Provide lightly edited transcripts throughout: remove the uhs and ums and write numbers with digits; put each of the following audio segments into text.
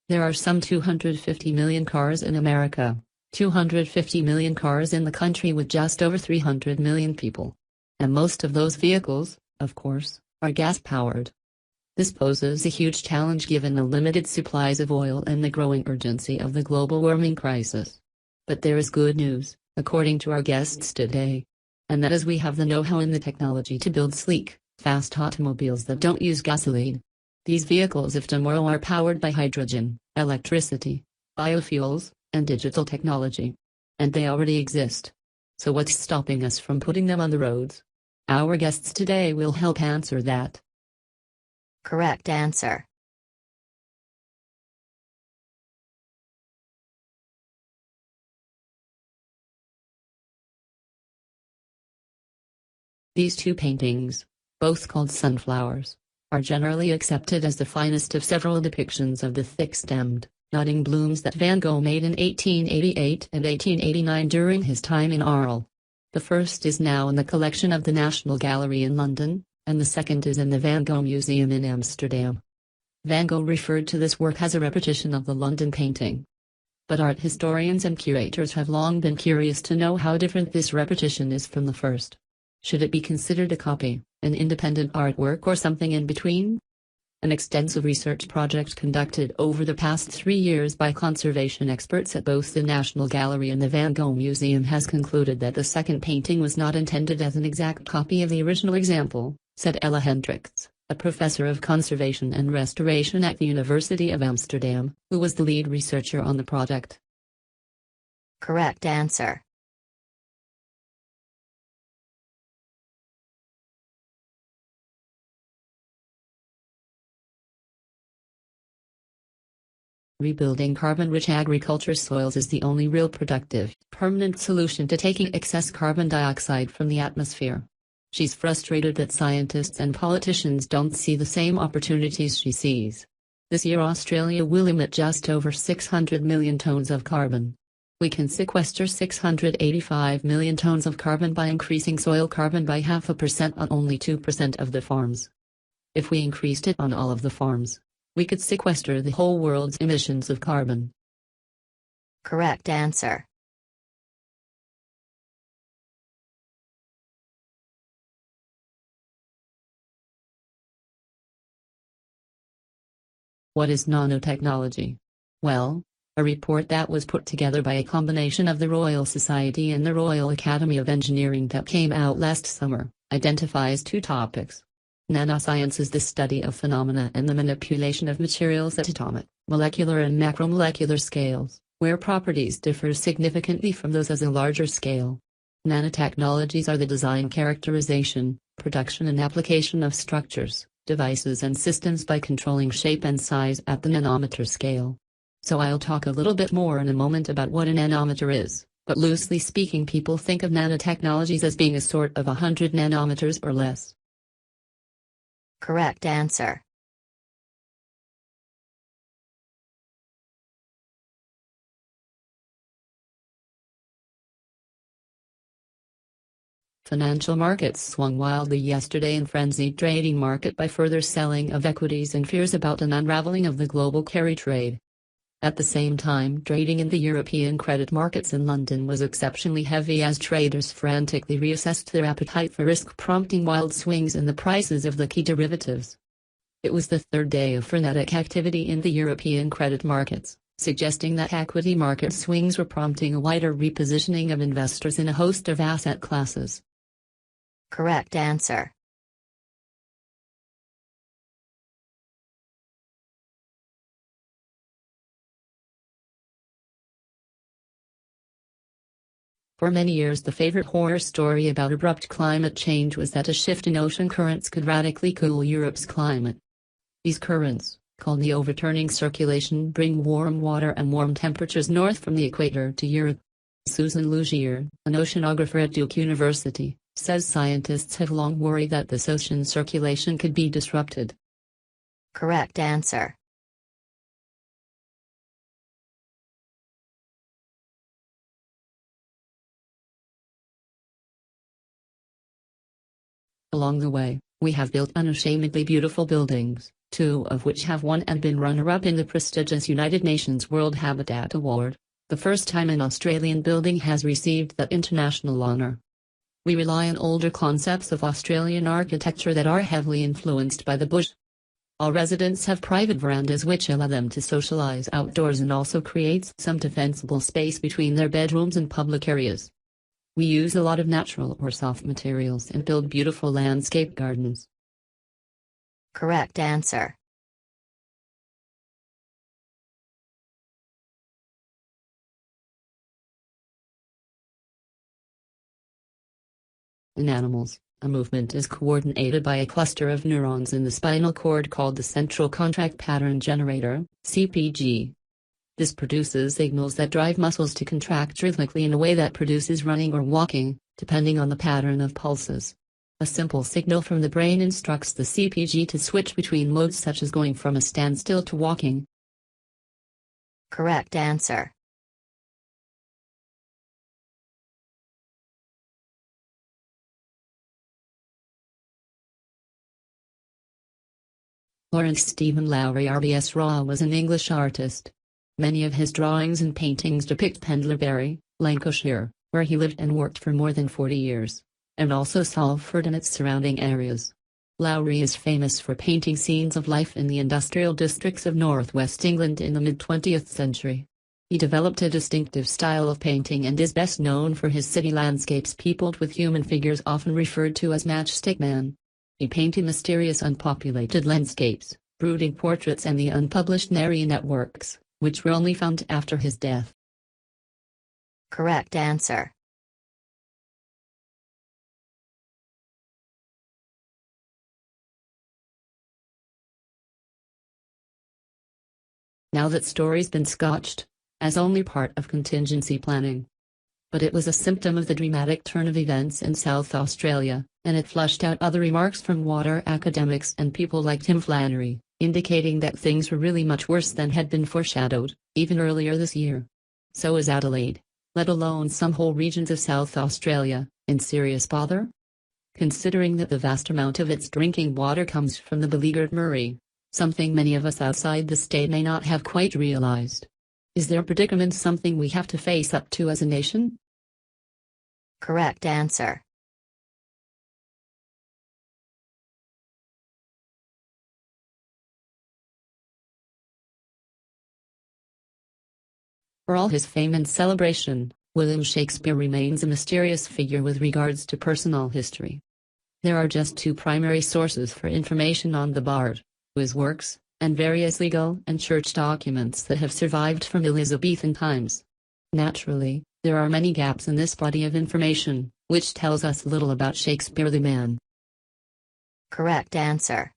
There are some 250 million cars in America, 250 million cars in the country with just over 300 million people. And most of those vehicles, of course, are gas-powered. This poses a huge challenge given the limited supplies of oil and the growing urgency of the global warming crisis. But there is good news, according to our guests today. And that is we have the know-how and the technology to build sleek, fast automobiles that don't use gasoline. These vehicles of tomorrow are powered by hydrogen, electricity, biofuels, and digital technology. And they already exist. So what's stopping us from putting them on the roads? Our guests today will help answer that. Correct answer. These two paintings, both called sunflowers, are generally accepted as the finest of several depictions of the thick-stemmed, nodding blooms that Van Gogh made in 1888 and 1889 during his time in Arles. The first is now in the collection of the National Gallery in London, and the second is in the Van Gogh Museum in Amsterdam. Van Gogh referred to this work as a repetition of the London painting. But art historians and curators have long been curious to know how different this repetition is from the first. Should it be considered a copy, an independent artwork, or something in between? An extensive research project conducted over the past 3 years by conservation experts at both the National Gallery and the Van Gogh Museum has concluded that the second painting was not intended as an exact copy of the original example, said Ella Hendricks, a professor of conservation and restoration at the University of Amsterdam, who was the lead researcher on the project. Correct answer. Rebuilding carbon-rich agriculture soils is the only real productive, permanent solution to taking excess carbon dioxide from the atmosphere. She's frustrated that scientists and politicians don't see the same opportunities she sees. This year Australia will emit just over 600 million tons of carbon. We can sequester 685 million tons of carbon by increasing soil carbon by 0.5% on only 2% of the farms. If we increased it on all of the farms, we could sequester the whole world's emissions of carbon. Correct answer. What is nanotechnology? Well, a report that was put together by a combination of the Royal Society and the Royal Academy of Engineering that came out last summer, identifies 2 topics. Nanoscience is the study of phenomena and the manipulation of materials at atomic, molecular and macromolecular scales, where properties differ significantly from those at a larger scale. Nanotechnologies are the design, characterization, production and application of structures, devices and systems by controlling shape and size at the nanometer scale. So I'll talk a little bit more in a moment about what a nanometer is, but loosely speaking people think of nanotechnologies as being a sort of 100 nanometers or less. Correct answer. Financial markets swung wildly yesterday in frenzied trading market by further selling of equities and fears about an unraveling of the global carry trade. At the same time, trading in the European credit markets in London was exceptionally heavy as traders frantically reassessed their appetite for risk, prompting wild swings in the prices of the key derivatives. It was the 3rd day of frenetic activity in the European credit markets, suggesting that equity market swings were prompting a wider repositioning of investors in a host of asset classes. Correct answer. For many years the favorite horror story about abrupt climate change was that a shift in ocean currents could radically cool Europe's climate. These currents, called the overturning circulation, bring warm water and warm temperatures north from the equator to Europe. Susan Lugier, an oceanographer at Duke University, says scientists have long worried that this ocean circulation could be disrupted. Correct answer. Along the way, we have built unashamedly beautiful buildings, two of which have won and been runner-up in the prestigious United Nations World Habitat Award, the first time an Australian building has received that international honour. We rely on older concepts of Australian architecture that are heavily influenced by the bush. All residents have private verandas which allow them to socialise outdoors and also creates some defensible space between their bedrooms and public areas. We use a lot of natural or soft materials and build beautiful landscape gardens. Correct answer. In animals, a movement is coordinated by a cluster of neurons in the spinal cord called the central contract pattern generator, CPG. This produces signals that drive muscles to contract rhythmically in a way that produces running or walking, depending on the pattern of pulses. A simple signal from the brain instructs the CPG to switch between modes such as going from a standstill to walking. Correct answer. Lawrence Stephen Lowry RBS Raw was an English artist. Many of his drawings and paintings depict Pendlebury, Lancashire, where he lived and worked for more than 40 years, and also Salford and its surrounding areas. Lowry is famous for painting scenes of life in the industrial districts of northwest England in the mid-20th century. He developed a distinctive style of painting and is best known for his city landscapes peopled with human figures often referred to as Matchstick Man. He painted mysterious unpopulated landscapes, brooding portraits and the unpublished marionette works, which were only found after his death. Correct answer. Now that story's been scotched, as only part of contingency planning. But it was a symptom of the dramatic turn of events in South Australia, and it flushed out other remarks from water academics and people like Tim Flannery, indicating that things were really much worse than had been foreshadowed, even earlier this year. So is Adelaide, let alone some whole regions of South Australia, in serious bother? Considering that the vast amount of its drinking water comes from the beleaguered Murray, something many of us outside the state may not have quite realized. Is their predicament something we have to face up to as a nation? Correct answer. For all his fame and celebration, William Shakespeare remains a mysterious figure with regards to personal history. There are just two primary sources for information on the bard: his works, and various legal and church documents that have survived from Elizabethan times. Naturally, there are many gaps in this body of information, which tells us little about Shakespeare the man. Correct answer.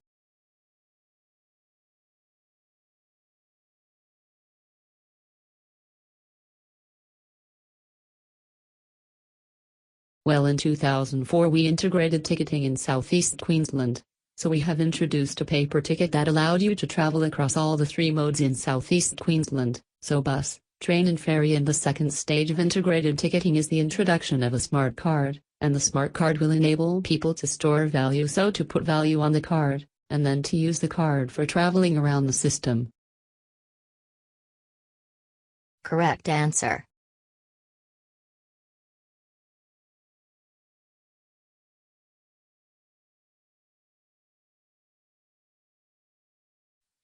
Well, in 2004 we integrated ticketing in southeast Queensland, so we have introduced a paper ticket that allowed you to travel across all the three modes in southeast Queensland, so bus, train and ferry, and the second stage of integrated ticketing is the introduction of a smart card, and the smart card will enable people to store value, so to put value on the card, and then to use the card for traveling around the system. Correct answer.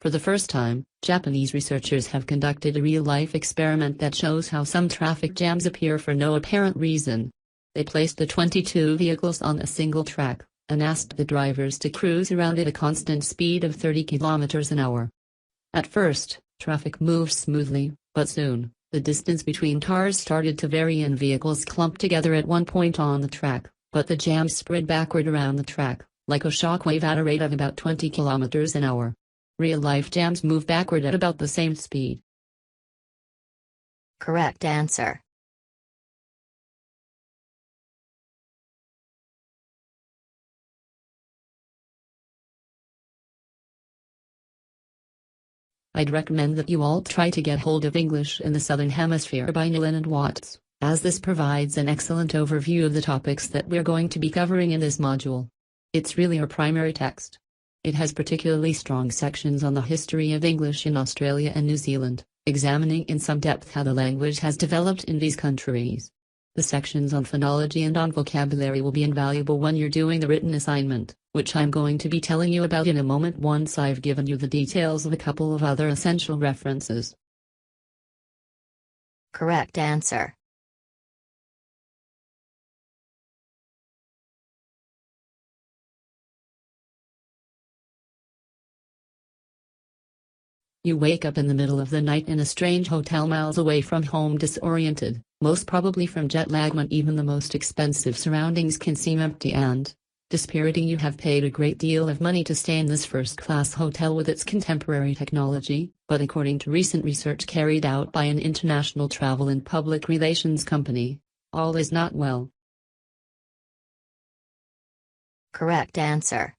For the first time, Japanese researchers have conducted a real-life experiment that shows how some traffic jams appear for no apparent reason. They placed the 22 vehicles on a single track, and asked the drivers to cruise around at a constant speed of 30 kilometers an hour. At first, traffic moved smoothly, but soon, the distance between cars started to vary and vehicles clumped together at one point on the track, but the jam spread backward around the track, like a shockwave at a rate of about 20 kilometers an hour. Real-life jams move backward at about the same speed. Correct answer. I'd recommend that you all try to get hold of English in the Southern Hemisphere by Newland and Watts, as this provides an excellent overview of the topics that we're going to be covering in this module. It's really our primary text. It has particularly strong sections on the history of English in Australia and New Zealand, examining in some depth how the language has developed in these countries. The sections on phonology and on vocabulary will be invaluable when you're doing the written assignment, which I'm going to be telling you about in a moment once I've given you the details of a couple of other essential references. Correct answer. You wake up in the middle of the night in a strange hotel miles away from home, disoriented, most probably from jet lag, when even the most expensive surroundings can seem empty and dispiriting. You have paid a great deal of money to stay in this first-class hotel with its contemporary technology, but according to recent research carried out by an international travel and public relations company, all is not well. Correct answer.